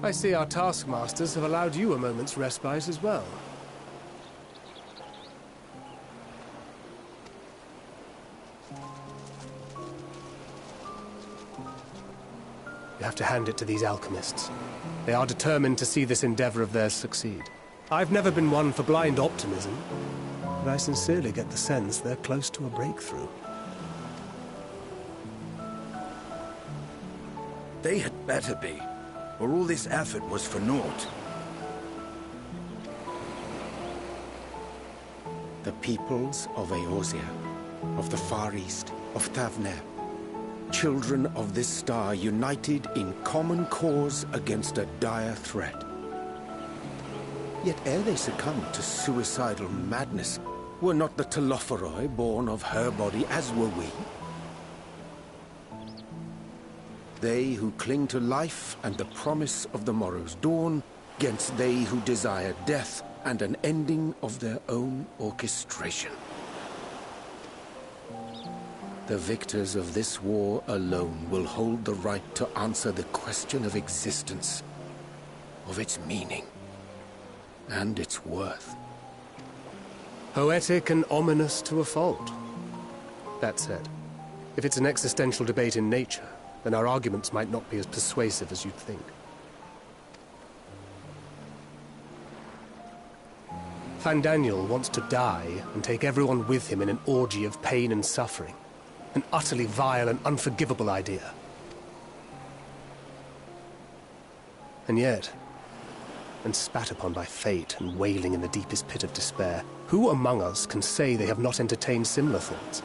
I see our taskmasters have allowed you a moment's respite as well. You have to hand it to these alchemists. They are determined to see this endeavor of theirs succeed. I've never been one for blind optimism, but I sincerely get the sense they're close to a breakthrough. They had better be, or all this effort was for naught. The peoples of Eorzea, of the Far East, of Thavner, children of this star united in common cause against a dire threat. Yet ere they succumbed to suicidal madness, were not the Telophoroi born of her body as were we? They who cling to life and the promise of the morrow's dawn, against they who desire death and an ending of their own orchestration. The victors of this war alone will hold the right to answer the question of existence, of its meaning, and its worth. Poetic and ominous to a fault. That said, if it's an existential debate in nature, then our arguments might not be as persuasive as you'd think. Fandaniel wants to die and take everyone with him in an orgy of pain and suffering. An utterly vile and unforgivable idea. And yet, and spat upon by fate and wailing in the deepest pit of despair, who among us can say they have not entertained similar thoughts?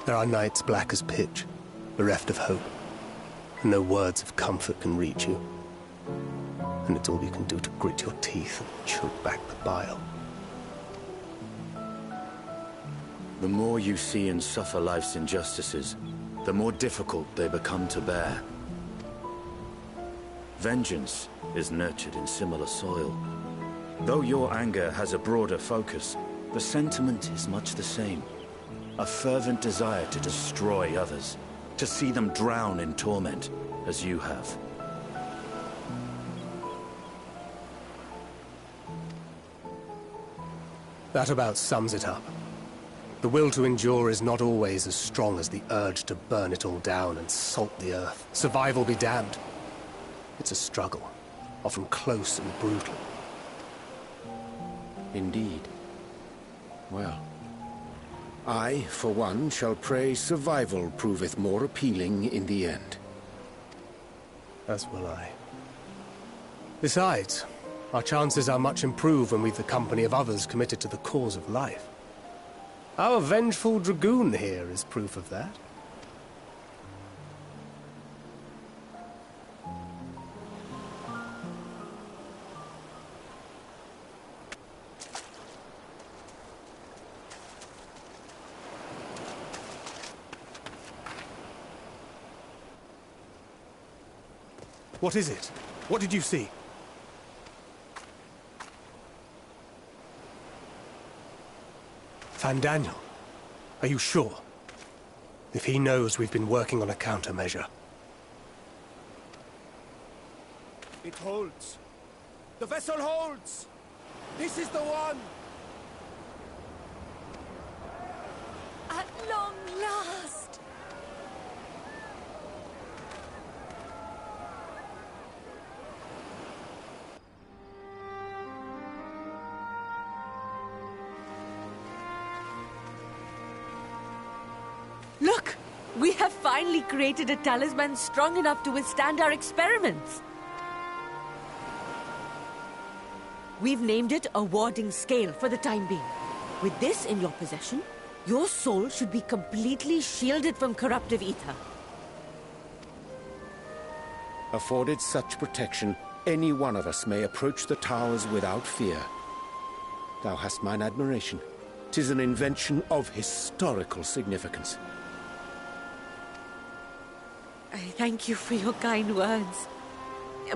There are nights black as pitch, bereft of hope, and no words of comfort can reach you. And it's all you can do to grit your teeth and choke back the bile. The more you see and suffer life's injustices, the more difficult they become to bear. Vengeance is nurtured in similar soil. Though your anger has a broader focus, the sentiment is much the same. A fervent desire to destroy others, to see them drown in torment, as you have. That about sums it up. The will to endure is not always as strong as the urge to burn it all down and salt the earth. Survival be damned. It's a struggle, often close and brutal. Indeed. Well, I, for one, shall pray survival proveth more appealing in the end. As will I. Besides, our chances are much improved when we've the company of others committed to the cause of life. Our vengeful dragoon here is proof of that. What is it? What did you see? Fandaniel, are you sure? If he knows we've been working on a countermeasure. It holds. The vessel holds! This is the one! At long last! Look! We have finally created a talisman strong enough to withstand our experiments! We've named it a warding scale for the time being. With this in your possession, your soul should be completely shielded from corruptive ether. Afforded such protection, any one of us may approach the towers without fear. Thou hast mine admiration. 'Tis an invention of historical significance. I thank you for your kind words.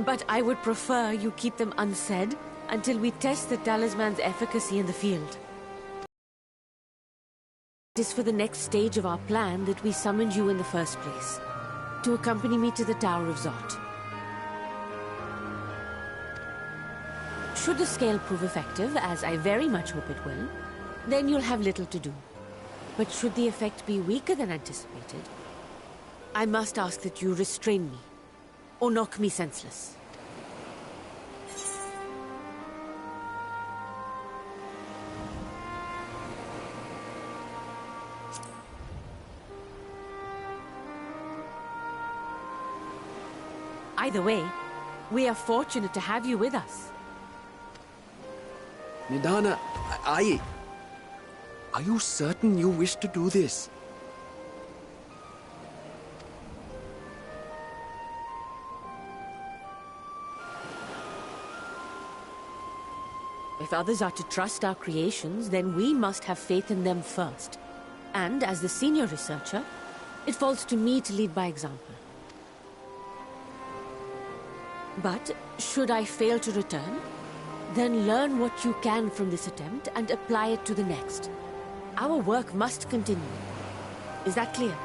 But I would prefer you keep them unsaid until we test the talisman's efficacy in the field. It is for the next stage of our plan that we summoned you in the first place, to accompany me to the Tower of Zot. Should the scale prove effective, as I very much hope it will, then you'll have little to do. But should the effect be weaker than anticipated, I must ask that you restrain me, or knock me senseless. Either way, we are fortunate to have you with us. Nidana, are you certain you wish to do this? If others are to trust our creations, then we must have faith in them first. And as the senior researcher, it falls to me to lead by example. But should I fail to return, then learn what you can from this attempt and apply it to the next. Our work must continue. Is that clear?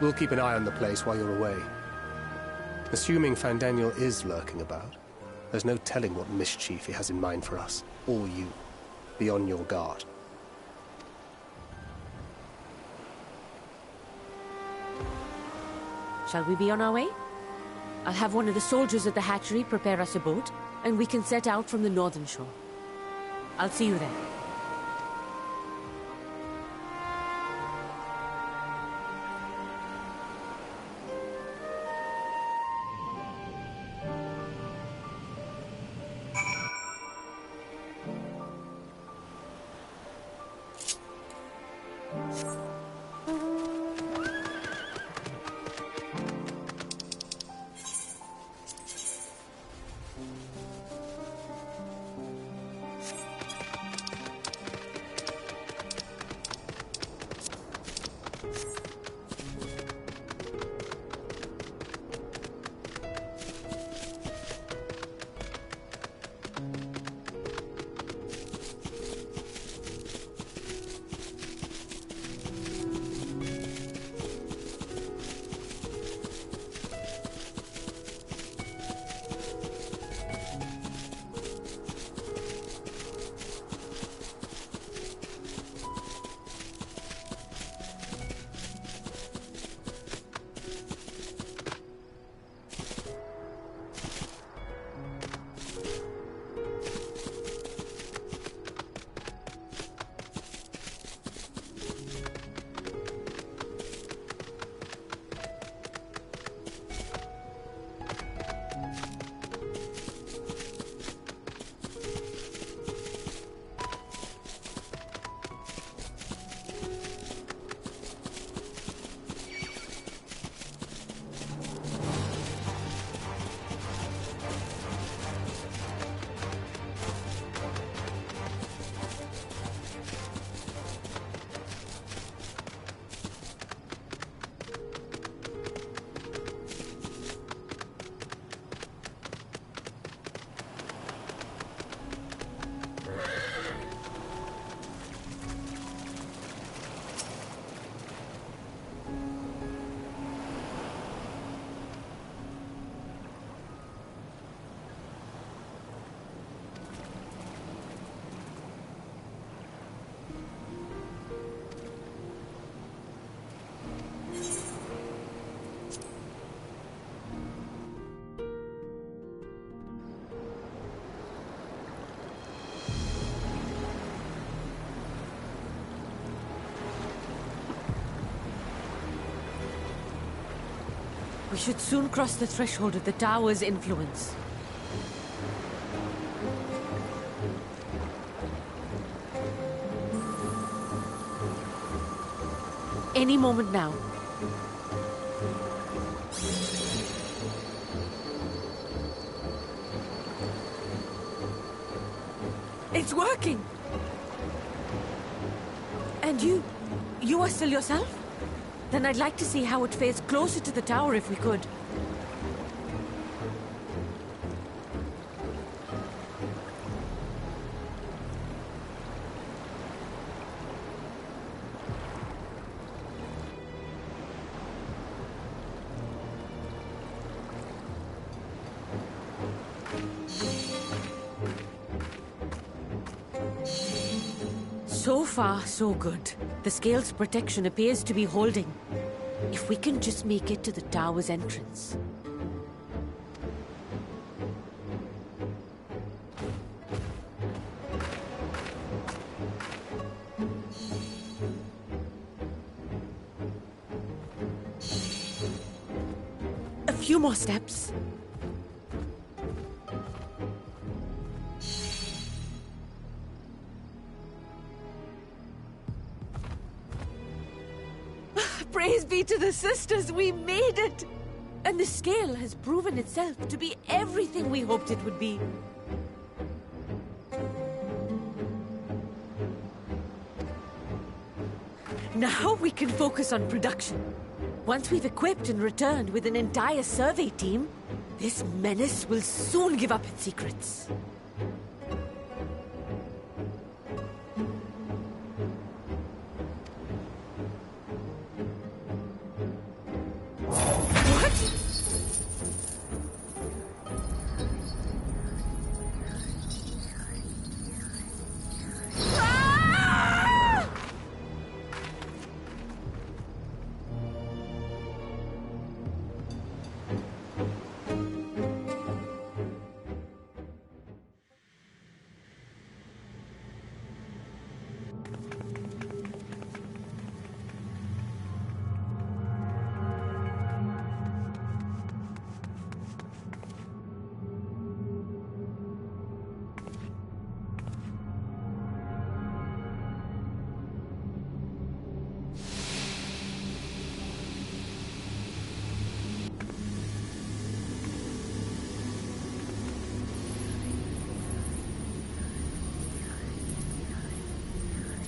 We'll keep an eye on the place while you're away. Assuming Fandaniel is lurking about, there's no telling what mischief he has in mind for us, or you. Be on your guard. Shall we be on our way? I'll have one of the soldiers at the hatchery prepare us a boat, and we can set out from the northern shore. I'll see you there. We should soon cross the threshold of the tower's influence. Any moment now. It's working! And you are still yourself? Then I'd like to see how it fares closer to the tower if we could. far, so good. The scale's protection appears to be holding. If we can just make it to the tower's entrance. A few more steps. Praise be to the sisters, we made it! And the scale has proven itself to be everything we hoped it would be. Now we can focus on production. Once we've equipped and returned with an entire survey team, this menace will soon give up its secrets.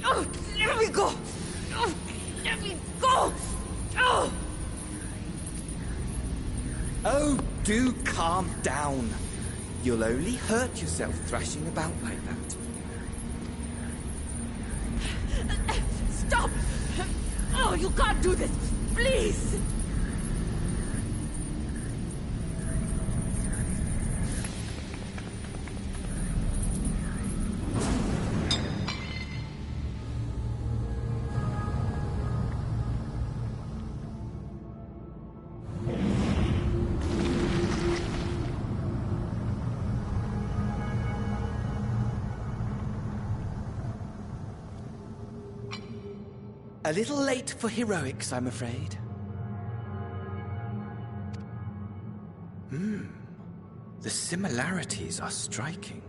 Oh, let me go! Oh, let me go! Oh! Oh, do calm down. You'll only hurt yourself thrashing about like that. Stop! Oh, you can't do this! Please! A little late for heroics, I'm afraid. The similarities are striking.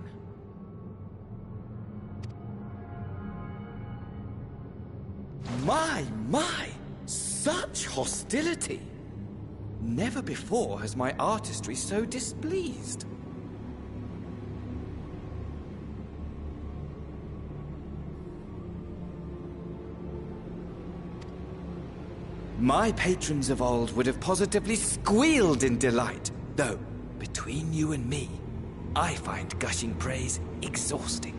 My! Such hostility! Never before has my artistry so displeased. My patrons of old would have positively squealed in delight, though, between you and me, I find gushing praise exhausting.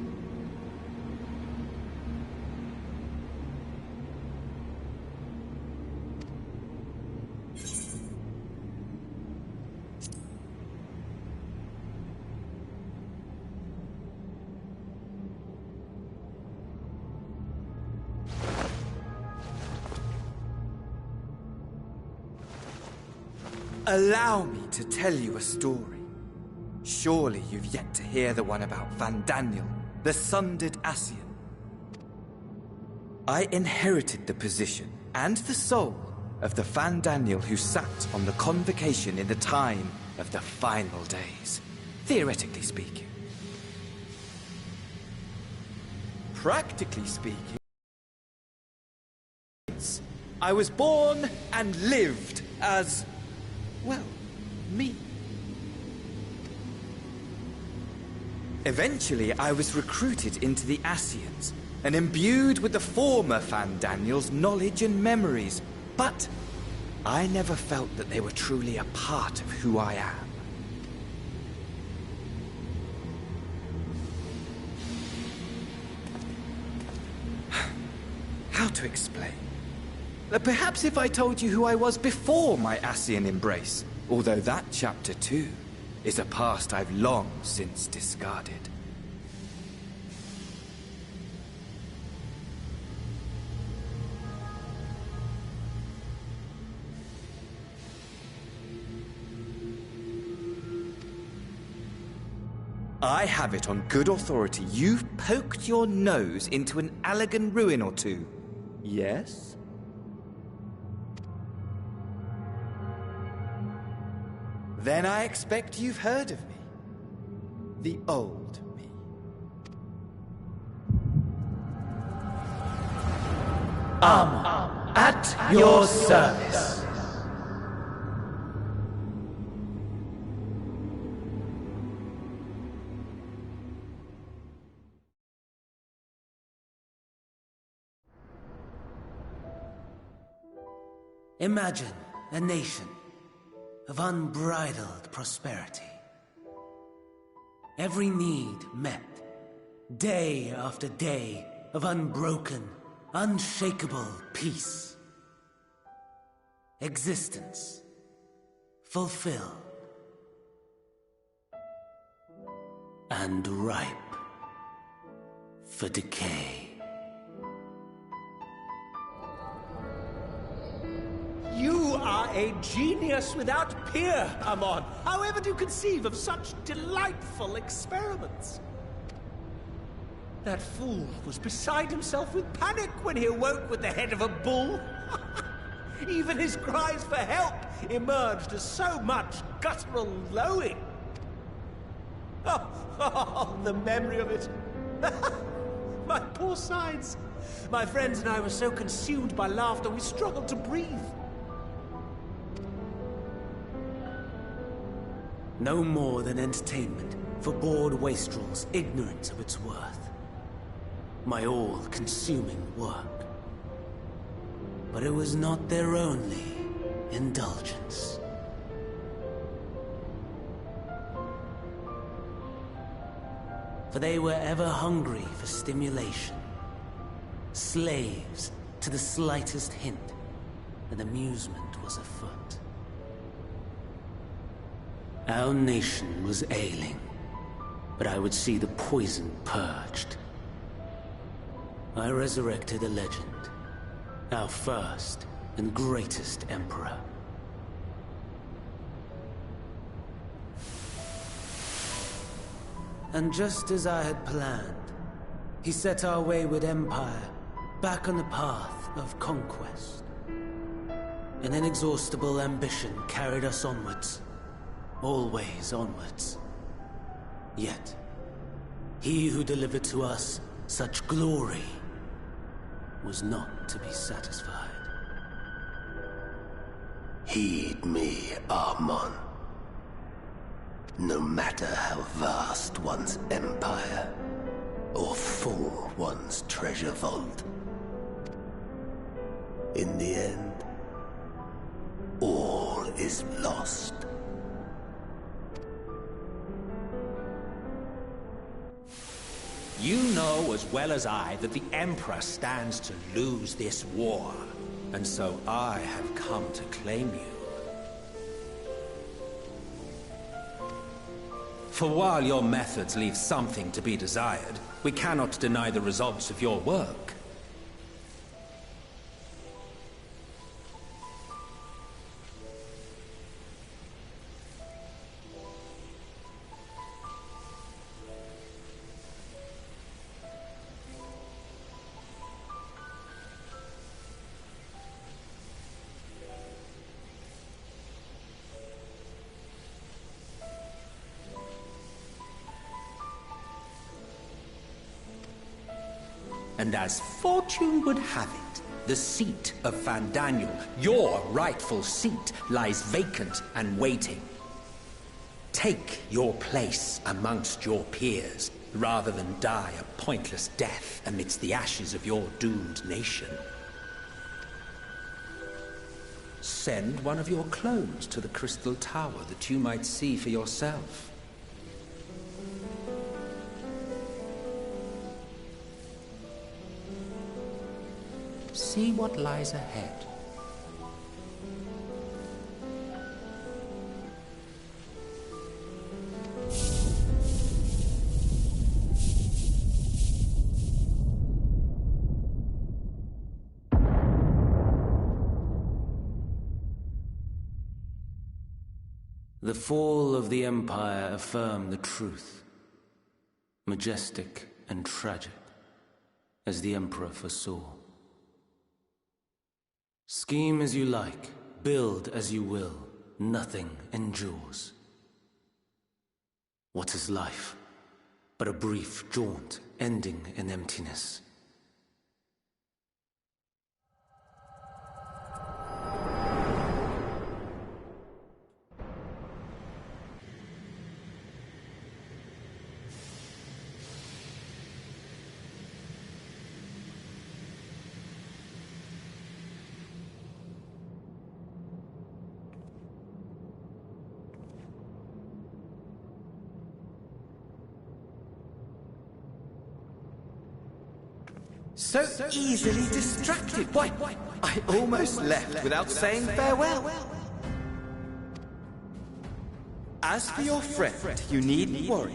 Allow me to tell you a story. Surely you've yet to hear the one about Van Daniel, the sundered Ascian. I inherited the position and the soul of the Van Daniel who sat on the convocation in the time of the final days, theoretically speaking. Practically speaking, I was born and lived as, well, me. Eventually, I was recruited into the Ascians and imbued with the former Van Daniel's knowledge and memories, but I never felt that they were truly a part of who I am. How to explain? Perhaps if I told you who I was before my Ascian embrace, although that chapter too is a past I've long since discarded. I have it on good authority you've poked your nose into an Allegan ruin or two. Yes? Then I expect you've heard of me. The old me. At your service. Imagine a nation of unbridled prosperity. Every need met, day after day of unbroken, unshakable peace. Existence fulfilled and ripe for decay. You are a genius without peer, Amon. However do you conceive of such delightful experiments? That fool was beside himself with panic when he awoke with the head of a bull. Even his cries for help emerged as so much guttural lowing. Oh, the memory of it. My poor sides. My friends and I were so consumed by laughter we struggled to breathe. No more than entertainment for bored wastrels ignorant of its worth. My all-consuming work. But it was not their only indulgence. For they were ever hungry for stimulation. Slaves to the slightest hint that amusement was afoot. Our nation was ailing, but I would see the poison purged. I resurrected a legend, our first and greatest emperor. And just as I had planned, he set our wayward empire back on the path of conquest. An inexhaustible ambition carried us onwards. Always onwards. Yet, he who delivered to us such glory was not to be satisfied. Heed me, Amon. No matter how vast one's empire, or full one's treasure vault, in the end, all is lost. You know as well as I that the Emperor stands to lose this war, and so I have come to claim you. For while your methods leave something to be desired, we cannot deny the results of your work. And as fortune would have it, the seat of Fandaniel, your rightful seat, lies vacant and waiting. Take your place amongst your peers, rather than die a pointless death amidst the ashes of your doomed nation. Send one of your clones to the Crystal Tower that you might see for yourself. See what lies ahead. The fall of the Empire affirmed the truth. majestic and tragic, as the Emperor foresaw. Scheme as you like, build as you will, nothing endures. What is life but a brief jaunt ending in emptiness? So easily distracted. Why, I almost left without saying farewell. As for your friend, you needn't worry.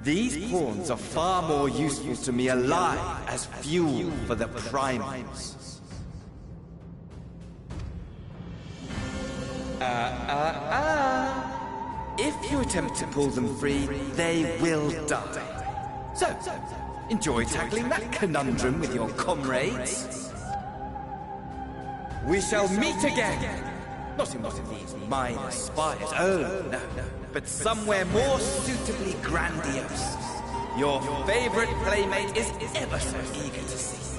These pawns are far more useful to me alive as fuel for the primates. If you attempt to pull them free, they will die. So, enjoy tackling that conundrum with your comrades. We shall meet again! Not in one of these minor spires, oh no, but somewhere more suitably grandiose. Your favorite playmate is ever so eager to see.